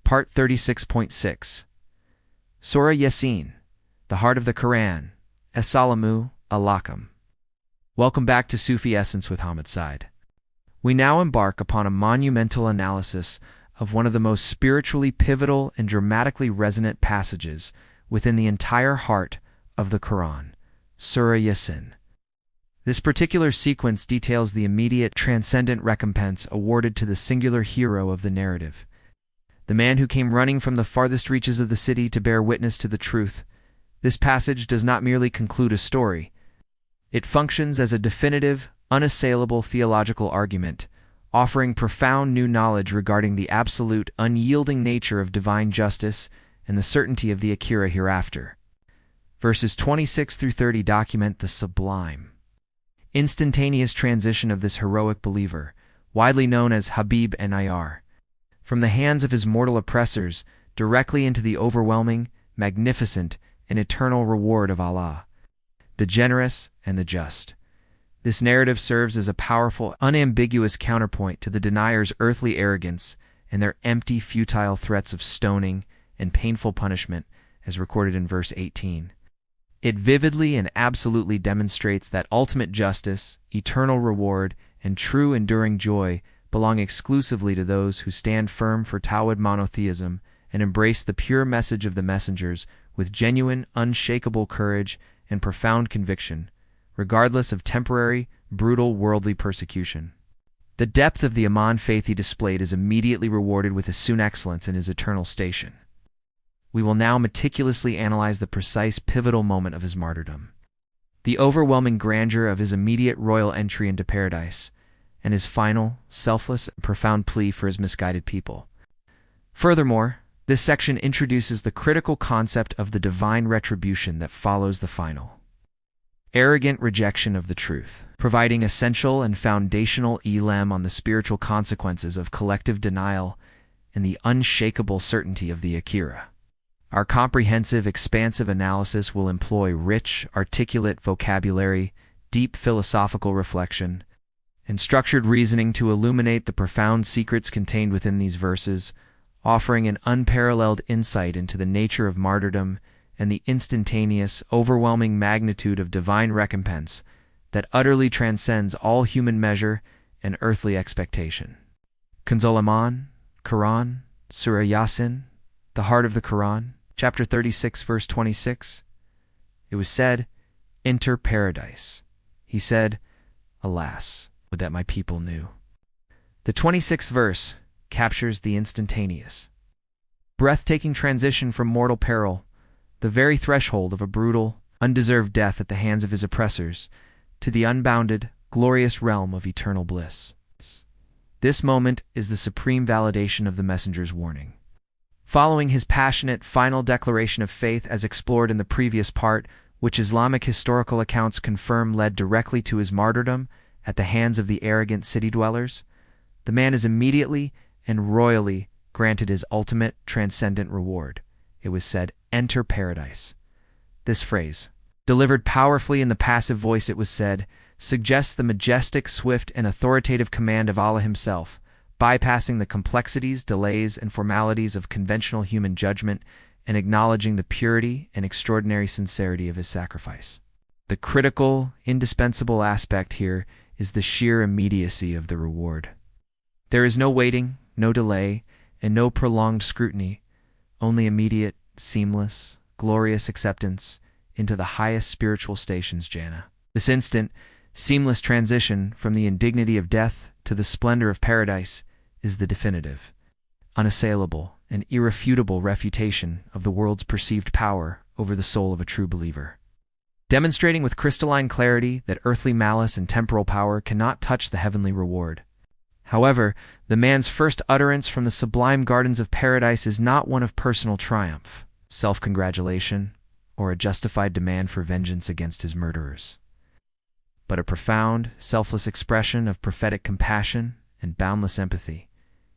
Part 36.6 Surah Ya-Sin, the heart of the Quran. Assalamu alaikum. Welcome back to Sufi Essence with Hammad Syed. We now embark upon a monumental analysis of one of the most spiritually pivotal and dramatically resonant passages within the entire heart of the Quran, Surah Ya-Sin. This particular sequence details the immediate transcendent recompense awarded to the singular hero of the narrative, the man who came running from the farthest reaches of the city to bear witness to the truth. This passage does not merely conclude a story. It functions as a definitive, unassailable theological argument, offering profound new knowledge regarding the absolute, unyielding nature of divine justice and the certainty of the Akhirah hereafter. Verses 26 through 30 document the sublime, instantaneous transition of this heroic believer, widely known as Habib and Nayar, from the hands of his mortal oppressors directly into the overwhelming, magnificent, and eternal reward of Allah, the generous and the just. This narrative serves as a powerful, unambiguous counterpoint to the deniers' earthly arrogance and their empty, futile threats of stoning and painful punishment, as recorded in verse 18. It vividly and absolutely demonstrates that ultimate justice, eternal reward, and true enduring joy belong exclusively to those who stand firm for Tawhid monotheism and embrace the pure message of the messengers with genuine, unshakable courage and profound conviction, regardless of temporary, brutal worldly persecution. The depth of the Iman faith he displayed is immediately rewarded with assumed excellence in his eternal station. We will now meticulously analyze the precise pivotal moment of his martyrdom, the overwhelming grandeur of his immediate royal entry into paradise, and his final, selfless, and profound plea for his misguided people. Furthermore, this section introduces the critical concept of the divine retribution that follows the final, arrogant rejection of the truth, providing essential and foundational elam on the spiritual consequences of collective denial and the unshakable certainty of the Akhirah. Our comprehensive, expansive analysis will employ rich, articulate vocabulary, deep philosophical reflection, and structured reasoning to illuminate the profound secrets contained within these verses, offering an unparalleled insight into the nature of martyrdom and the instantaneous, overwhelming magnitude of divine recompense that utterly transcends all human measure and earthly expectation. Kanzul Iman, Quran, Surah Ya-Sin, the heart of the Quran, chapter 36, verse 26. It was said, "Enter paradise." He said, "Alas, would that my people knew." The 26th verse captures the instantaneous, breathtaking transition from mortal peril, the very threshold of a brutal, undeserved death at the hands of his oppressors, to the unbounded, glorious realm of eternal bliss. This moment is the supreme validation of the messenger's warning. Following his passionate, final declaration of faith as explored in the previous part, which Islamic historical accounts confirm led directly to his martyrdom at the hands of the arrogant city-dwellers, the man is immediately and royally granted his ultimate transcendent reward. It was said, "Enter paradise." This phrase, delivered powerfully in the passive voice it was said, suggests the majestic, swift, and authoritative command of Allah himself, bypassing the complexities, delays, and formalities of conventional human judgment and acknowledging the purity and extraordinary sincerity of his sacrifice. The critical, indispensable aspect here is the sheer immediacy of the reward. There is no waiting, no delay, and no prolonged scrutiny, only immediate, seamless, glorious acceptance into the highest spiritual stations, Jannah. This instant, seamless transition from the indignity of death to the splendor of paradise is the definitive, unassailable, and irrefutable refutation of the world's perceived power over the soul of a true believer, demonstrating with crystalline clarity that earthly malice and temporal power cannot touch the heavenly reward. However, the man's first utterance from the sublime gardens of paradise is not one of personal triumph, self-congratulation, or a justified demand for vengeance against his murderers, but a profound, selfless expression of prophetic compassion and boundless empathy.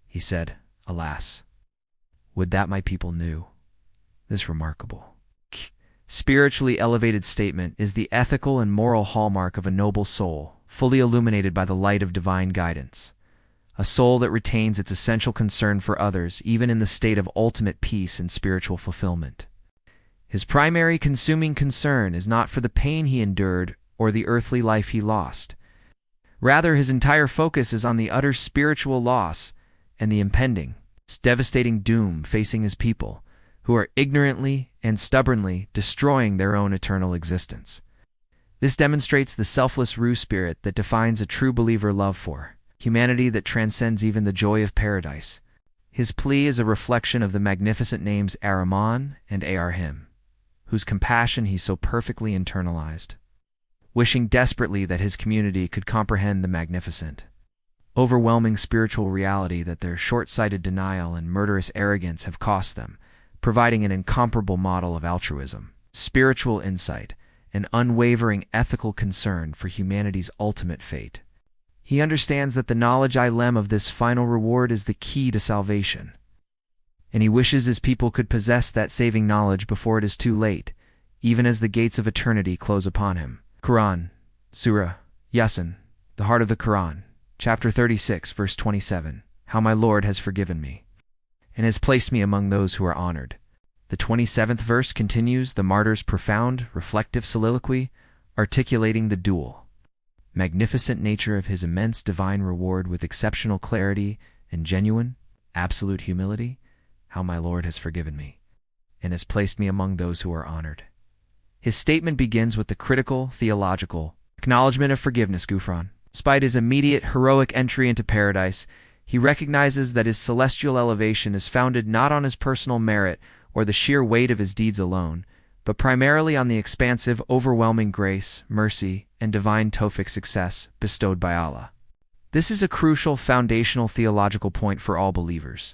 He said, "Alas, would that my people knew." This remarkable, spiritually elevated statement is the ethical and moral hallmark of a noble soul, fully illuminated by the light of divine guidance. a soul that retains its essential concern for others even in the state of ultimate peace and spiritual fulfillment. His primary consuming concern is not for the pain he endured or the earthly life he lost. Rather, his entire focus is on the utter spiritual loss and the impending, devastating doom facing his people, who are ignorantly and stubbornly destroying their own eternal existence. This demonstrates the selfless Ruh spirit that defines a true believer love for humanity that transcends even the joy of paradise. His plea is a reflection of the magnificent names Ar-Rahman and Ar-Rahim, whose compassion he so perfectly internalized, wishing desperately that his community could comprehend the magnificent, overwhelming spiritual reality that their short-sighted denial and murderous arrogance have cost them, providing an incomparable model of altruism, spiritual insight, and unwavering ethical concern for humanity's ultimate fate. He understands that the knowledge of this final reward is the key to salvation, and he wishes his people could possess that saving knowledge before it is too late, even as the gates of eternity close upon him. Quran, Surah Ya-Sin, the heart of the Quran, chapter 36, verse 27, How my Lord has forgiven me, and has placed me among those who are honored. The 27th verse continues the martyr's profound, reflective soliloquy, articulating the dual, magnificent nature of his immense divine reward with exceptional clarity and genuine, absolute humility. How my Lord has forgiven me, and has placed me among those who are honored. His statement begins with the critical, theological acknowledgement of forgiveness, Gufran. Despite his immediate, heroic entry into paradise, he recognizes that his celestial elevation is founded not on his personal merit or the sheer weight of his deeds alone, but primarily on the expansive, overwhelming grace, mercy, and divine tawfiq success bestowed by Allah. This is a crucial, foundational theological point for all believers,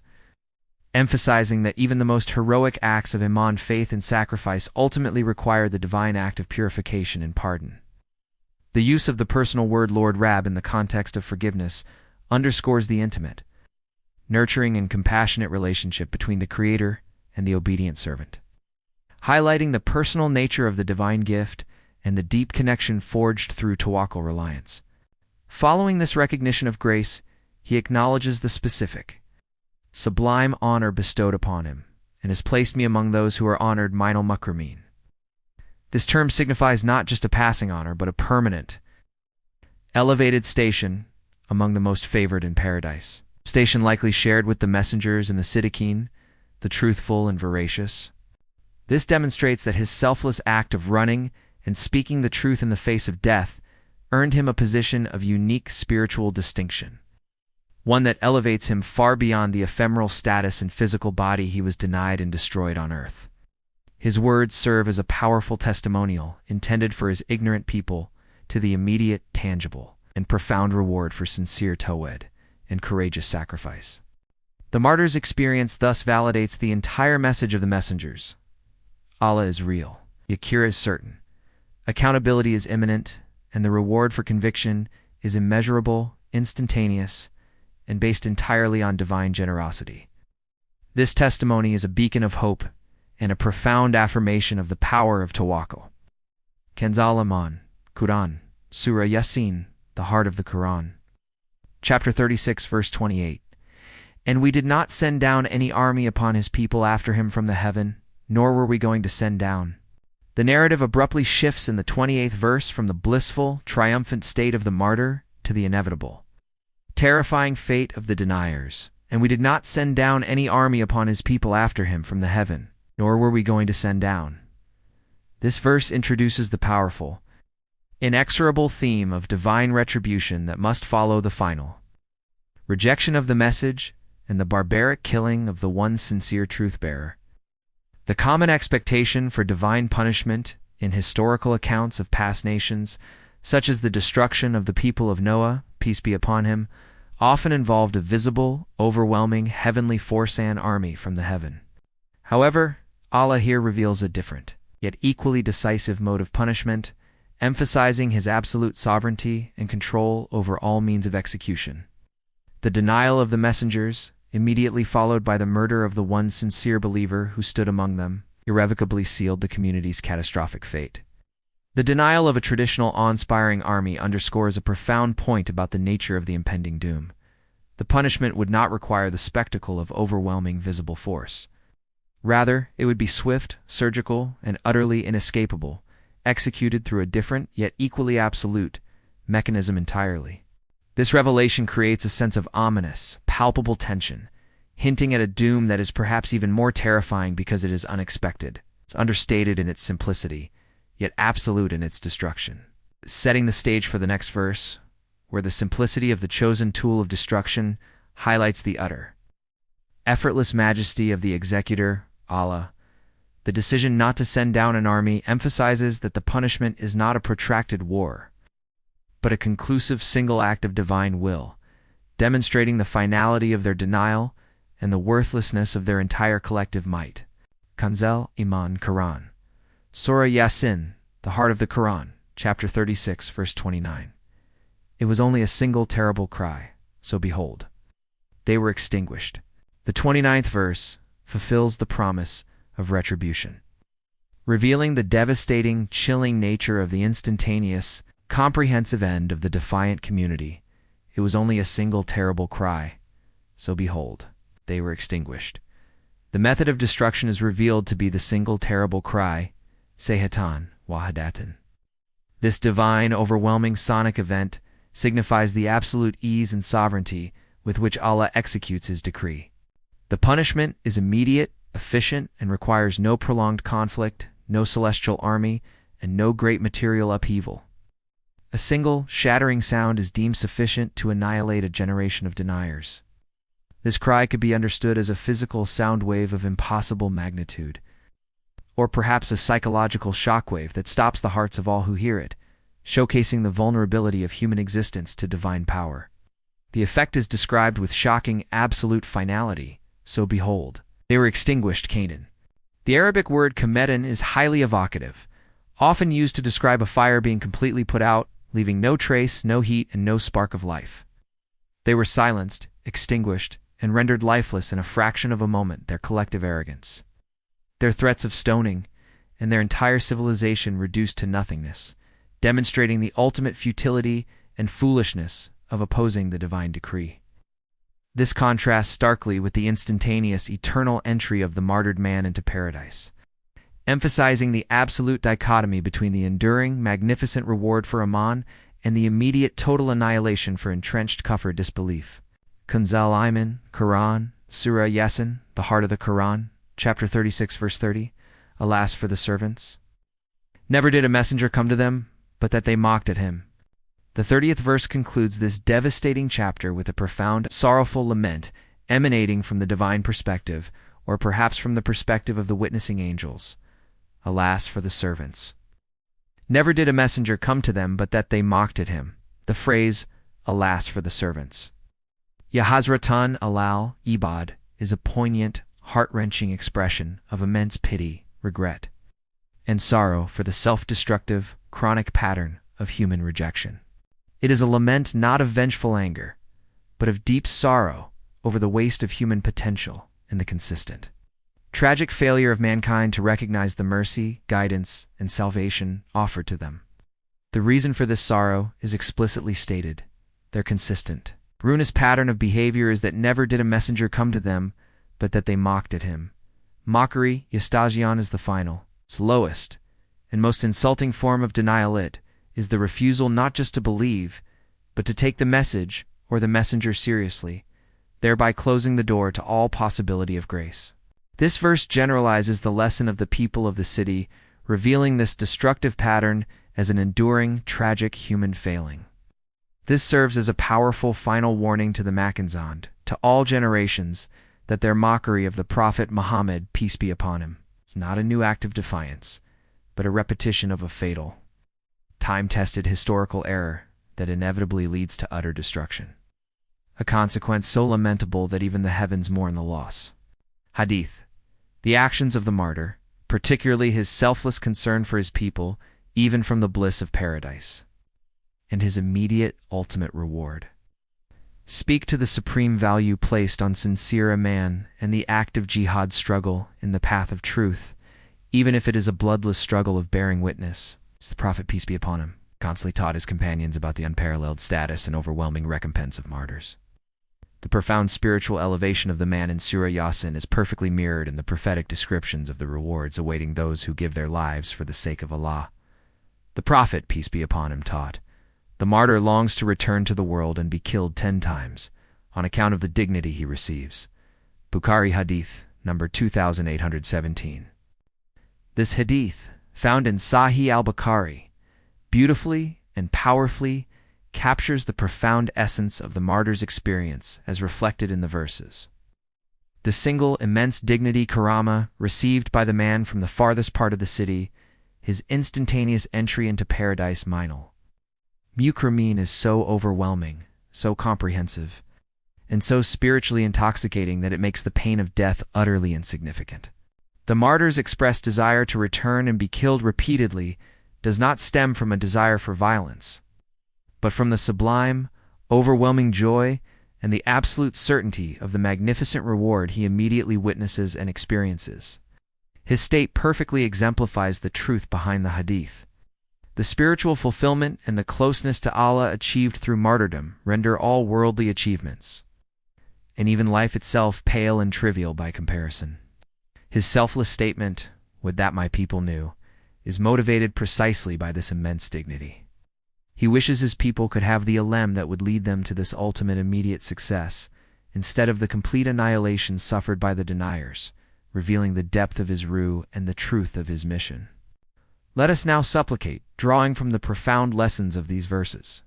emphasizing that even the most heroic acts of iman, faith, and sacrifice ultimately require the divine act of purification and pardon. The use of the personal word Lord Rab in the context of forgiveness underscores the intimate, nurturing, and compassionate relationship between the Creator and the obedient servant, highlighting the personal nature of the divine gift and the deep connection forged through tawakkul reliance. Following this recognition of grace, he acknowledges the specific, sublime honor bestowed upon him, and has placed me among those who are honored minal Mukrameen. This term signifies not just a passing honor, but a permanent, elevated station among the most favored in paradise. Station likely shared with the messengers and the Siddiqeen, the truthful and veracious. This demonstrates that his selfless act of running and speaking the truth in the face of death earned him a position of unique spiritual distinction, one that elevates him far beyond the ephemeral status and physical body he was denied and destroyed on earth. His words serve as a powerful testimonial intended for his ignorant people to the immediate, tangible, and profound reward for sincere tawhid and courageous sacrifice. The martyr's experience thus validates the entire message of the messengers. Allah is real. Akhirah is certain. Accountability is imminent, and the reward for conviction is immeasurable, instantaneous, and based entirely on divine generosity. This testimony is a beacon of hope and a profound affirmation of the power of tawakkul. Kenzal Aman, Quran, Surah Ya-Sin, the heart of the Quran. Chapter 36, verse 28. And we did not send down any army upon his people after him from the heaven, nor were we going to send down. The narrative abruptly shifts in the 28th verse from the blissful, triumphant state of the martyr to the inevitable, terrifying fate of the deniers. And we did not send down any army upon his people after him from the heaven, nor were we going to send down. This verse introduces the powerful, inexorable theme of divine retribution that must follow the final rejection of the message and the barbaric killing of the one sincere truth-bearer. The common expectation for divine punishment in historical accounts of past nations, such as the destruction of the people of Noah, peace be upon him, often involved a visible, overwhelming, heavenly force-an army from the heaven. However, Allah here reveals a different, yet equally decisive mode of punishment, emphasizing his absolute sovereignty and control over all means of execution. The denial of the messengers, immediately followed by the murder of the one sincere believer who stood among them, irrevocably sealed the community's catastrophic fate. The denial of a traditional awe-inspiring army underscores a profound point about the nature of the impending doom. the punishment would not require the spectacle of overwhelming visible force. Rather, it would be swift, surgical, and utterly inescapable, executed through a different, yet equally absolute, mechanism entirely. This revelation creates a sense of ominous, palpable tension, hinting at a doom that is perhaps even more terrifying because it is unexpected. It's understated in its simplicity, yet absolute in its destruction. Setting the stage for the next verse, where the simplicity of the chosen tool of destruction highlights the utter, effortless majesty of the executor, Allah. The decision not to send down an army emphasizes that the punishment is not a protracted war, but a conclusive single act of divine will, demonstrating the finality of their denial and the worthlessness of their entire collective might. Kanzel Iman Quran. Surah Ya-Sin, the heart of the Quran, chapter 36, verse 29. It was only a single terrible cry, so behold, they were extinguished. The 29th verse fulfills the promise of retribution, revealing the devastating, chilling nature of the instantaneous, comprehensive end of the defiant community. It was only a single terrible cry, so behold, they were extinguished. The method of destruction is revealed to be the single terrible cry, Sehatan Wahadatan. This divine, overwhelming sonic event signifies the absolute ease and sovereignty with which Allah executes His decree. The punishment is immediate, efficient, and requires no prolonged conflict, no celestial army, and no great material upheaval. A single, shattering sound is deemed sufficient to annihilate a generation of deniers. This cry could be understood as a physical sound wave of impossible magnitude, or perhaps a psychological shockwave that stops the hearts of all who hear it, showcasing the vulnerability of human existence to divine power. The effect is described with shocking, absolute finality, so behold, they were extinguished, Canaan. The Arabic word kamedan is highly evocative, often used to describe a fire being completely put out, leaving no trace, no heat, and no spark of life. They were silenced, extinguished, and rendered lifeless in a fraction of a moment, their collective arrogance. Their threats of stoning, and their entire civilization reduced to nothingness, demonstrating the ultimate futility and foolishness of opposing the divine decree. This contrasts starkly with the instantaneous, eternal entry of the martyred man into paradise, emphasizing the absolute dichotomy between the enduring, magnificent reward for Aman and the immediate total annihilation for entrenched kufr disbelief. Kanzal Iman, Quran, Surah Ya-Sin, the heart of the Quran, chapter 36, verse 30. Alas for the servants! Never did a messenger come to them, but that they mocked at him. The 30th verse concludes this devastating chapter with a profound, sorrowful lament emanating from the divine perspective, or perhaps from the perspective of the witnessing angels. Alas for the servants! Never did a messenger come to them, but that they mocked at him. The phrase, alas for the servants. Ya Hazratan Alal Ibad is a poignant, heart-wrenching expression of immense pity, regret, and sorrow for the self-destructive, chronic pattern of human rejection. It is a lament not of vengeful anger, but of deep sorrow over the waste of human potential and the consistent, tragic failure of mankind to recognize the mercy, guidance, and salvation offered to them. The reason for this sorrow is explicitly stated: their consistent, ruinous pattern of behavior is that never did a messenger come to them, but that they mocked at him. Mockery, Yastagion, is the final, its lowest, and most insulting form of denial. It is the refusal not just to believe, but to take the message or the messenger seriously, thereby closing the door to all possibility of grace. This verse generalizes the lesson of the people of the city, revealing this destructive pattern as an enduring, tragic human failing. This serves as a powerful final warning to the Mackinzond, to all generations, that their mockery of the Prophet Muhammad, peace be upon him, is not a new act of defiance, but a repetition of a fatal, time-tested historical error that inevitably leads to utter destruction. A consequence so lamentable that even the heavens mourn the loss. Hadith. The actions of the martyr, particularly his selfless concern for his people, even from the bliss of paradise, and his immediate ultimate reward, speak to the supreme value placed on sincere iman and the active jihad struggle in the path of truth, even if it is a bloodless struggle of bearing witness. As the Prophet, peace be upon him, constantly taught his companions about the unparalleled status and overwhelming recompense of martyrs. The profound spiritual elevation of the man in Surah Ya-Sin is perfectly mirrored in the prophetic descriptions of the rewards awaiting those who give their lives for the sake of Allah. The Prophet, peace be upon him, taught, "The martyr longs to return to the world and be killed 10 times, on account of the dignity he receives." Bukhari Hadith, number 2817. This hadith, found in Sahih al-Bukhari, beautifully and powerfully captures the profound essence of the martyr's experience as reflected in the verses. The single immense dignity karama received by the man from the farthest part of the city, his instantaneous entry into paradise minal. Mukrameen is so overwhelming, so comprehensive, and so spiritually intoxicating that it makes the pain of death utterly insignificant. The martyr's expressed desire to return and be killed repeatedly does not stem from a desire for violence, but from the sublime, overwhelming joy and the absolute certainty of the magnificent reward he immediately witnesses and experiences. His state perfectly exemplifies the truth behind the hadith. The spiritual fulfillment and the closeness to Allah achieved through martyrdom render all worldly achievements, and even life itself, pale and trivial by comparison. His selfless statement, "Would that my people knew," is motivated precisely by this immense dignity. He wishes his people could have the ilm that would lead them to this ultimate immediate success, instead of the complete annihilation suffered by the deniers, revealing the depth of his ruh and the truth of his mission. Let us now supplicate, drawing from the profound lessons of these verses,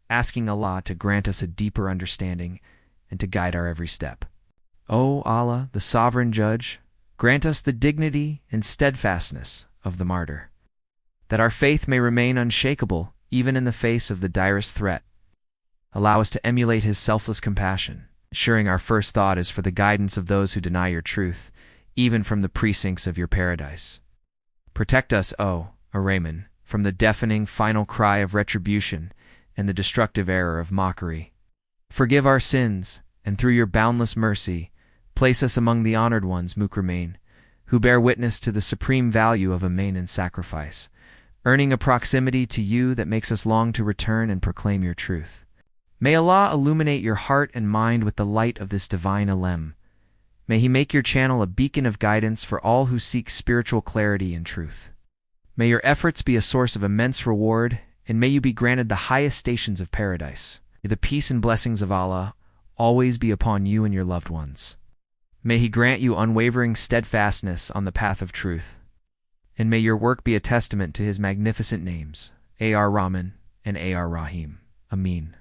asking Allah to grant us a deeper understanding and to guide our every step. O Allah, the sovereign judge, grant us the dignity and steadfastness of the martyr, that our faith may remain unshakable even in the face of the direst threat. Allow us to emulate his selfless compassion, ensuring our first thought is for the guidance of those who deny your truth, even from the precincts of your paradise. Protect us, O Ar-Rahman, from the deafening final cry of retribution and the destructive error of mockery. Forgive our sins, and through your boundless mercy, place us among the honored ones, Mukrameen, who bear witness to the supreme value of a main sacrifice, earning a proximity to you that makes us long to return and proclaim your truth. May Allah illuminate your heart and mind with the light of this divine ilm. May He make your channel a beacon of guidance for all who seek spiritual clarity and truth. May your efforts be a source of immense reward, and may you be granted the highest stations of paradise. May the peace and blessings of Allah always be upon you and your loved ones. May He grant you unwavering steadfastness on the path of truth. And may your work be a testament to His magnificent names, Ar-Rahman and Ar-Rahim. Ameen.